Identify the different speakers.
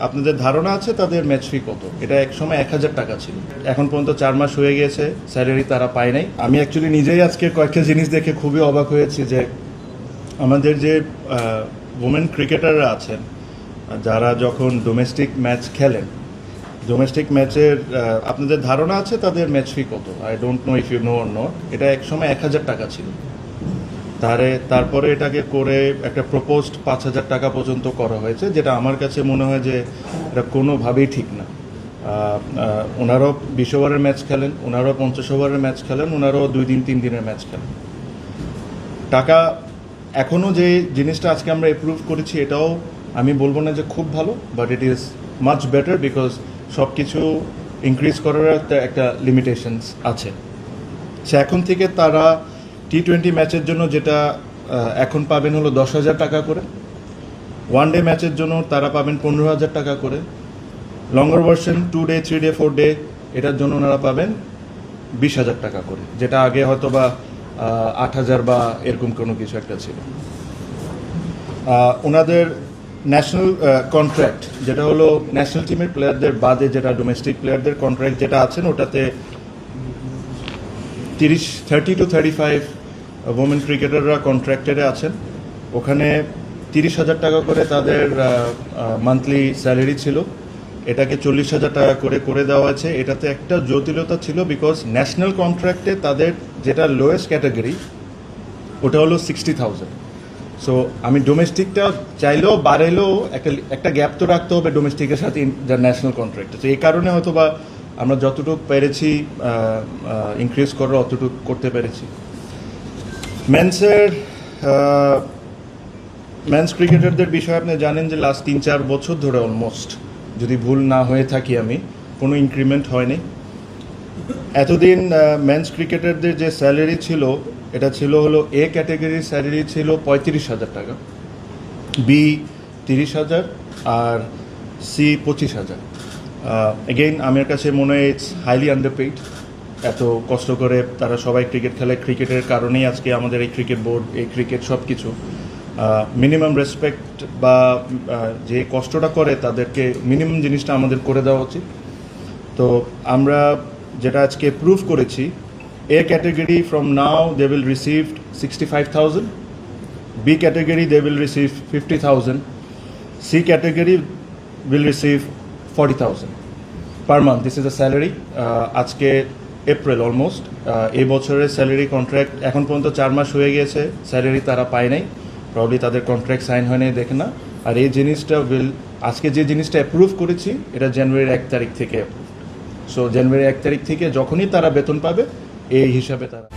Speaker 1: আপনাদের ধারণা আছে তাদের ম্যাচ ফি কত? এটা একসময় 1000 টাকা ছিল, এখন পর্যন্ত 4 মাস হয়ে গিয়েছে, স্যালারি তারা পায় নাই। আমি অ্যাকচুয়ালি নিজেই আজকে কয়েকটা জিনিস দেখে খুবই অবাক হয়েছি যে আমাদের যে ওমেন ক্রিকেটাররা আছেন যারা যখন ডোমেস্টিক ম্যাচ খেলেন, ডোমেস্টিক ম্যাচের আপনাদের ধারণা আছে তাদের ম্যাচ ফি কত? I don't know if you know or not. এটা একসময় 1000 টাকা ছিল, তারপরে এটাকে করে একটা প্রপোজড 5000 টাকা পর্যন্ত করা হয়েছে, যেটা আমার কাছে মনে হয় যে এটা কোনোভাবেই ঠিক না। ওনারাও 20 ওভারের ম্যাচ খেলেন, ওনারাও 50 ওভারের ম্যাচ খেলেন, ওনারাও 2 দিন 3 দিনের ম্যাচ খেলেন। টাকা এখনও যে জিনিসটা আজকে আমরা অ্যাপ্রুভ করেছি এটাও আমি বলবো না যে খুব ভালো, but it is much better because সব কিছু ইনক্রিজ করার একটা লিমিটেশনস আছে। সে এখন থেকে তারা T20 ম্যাচের জন্য যেটা এখন পাবেন হলো 10,000 টাকা করে, ওয়ান ডে ম্যাচের জন্য তারা পাবেন 15,000 টাকা করে, লঙ্গার ভার্সন 2 ডে 3 ডে 4 ডে এটার জন্য ওনারা পাবেন 20,000 টাকা করে, যেটা আগে হয়তো বা 8,000 বা এরকম কোনো কিছু একটা ছিল। ওনাদের ন্যাশনাল কন্ট্রাক্ট যেটা হলো ন্যাশনাল টিমের প্লেয়ারদের বাদে যেটা ডোমেস্টিক প্লেয়ারদের কন্ট্রাক্ট যেটা আছেন ওটাতে 30 to 35 ওমেন ক্রিকেটাররা কন্ট্রাক্টেডে আছেন। ওখানে 30,000 টাকা করে তাদের মান্থলি স্যালারি ছিল, এটাকে 40,000 টাকা করে দেওয়া আছে। এটাতে একটা জটিলতা ছিল বিকজ ন্যাশনাল কন্ট্রাক্টে তাদের যেটা লোয়েস্ট ক্যাটাগরি ওটা হলো 60,000। সো আমি ডোমেস্টিকটা চাইলেও বাড়াইলেও একটা গ্যাপ তো রাখতে হবে ডোমেস্টিকের সাথে যা ন্যাশনাল কন্ট্রাক্টে। তো এই কারণে হয়তো বা আমরা যতটুকু পেরেছি ইনক্রিজ করার অতটুকু করতে পেরেছি। মেন্স ক্রিকেটারদের বিষয়ে আপনি জানেন যে লাস্ট 3-4 বছর ধরে অলমোস্ট, যদি ভুল না হয়ে থাকি আমি, কোনো ইনক্রিমেন্ট হয়নি। এতদিন মেন্স ক্রিকেটারদের যে স্যালারি ছিল এটা ছিল হলো এ ক্যাটাগরির স্যালারি ছিল 35,000 টাকা, বি 30,000 আর সি 25,000। এগেইন আমার কাছে মনে হয় ইটস হাইলি আন্ডারপেইড। এত কষ্ট করে তারা সবাই ক্রিকেট খেলে, ক্রিকেটের কারণেই আজকে আমাদের এই ক্রিকেট বোর্ড, এই ক্রিকেট সব কিছু। মিনিমাম রেসপেক্ট বা যে কষ্টটা করে তাদেরকে মিনিমাম জিনিসটা আমাদের করে দেওয়া উচিত। তো আমরা যেটা আজকে প্রুভ করেছি, A category from now they will receive 65,000, B category they will receive 50,000, C category will receive 40,000 per month. This is the salary. আজকে এপ্রিল অলমোস্ট, এই বছরের স্যালারি কন্ট্রাক্ট এখন পর্যন্ত 4 মাস হয়ে গিয়েছে, স্যালারি তারা পায় নাই, প্রবলি তাদের কন্ট্রাক্ট সাইন হয় নাই, দেখে না। আর এই জিনিসটা আজকে যে জিনিসটা অ্যাপ্রুভ করেছি এটা জানুয়ারির 1 তারিখ থেকে অ্যাপ্রুভ। সো জানুয়ারি 1 তারিখ থেকে যখনই তারা বেতন পাবে এই হিসাবে তারা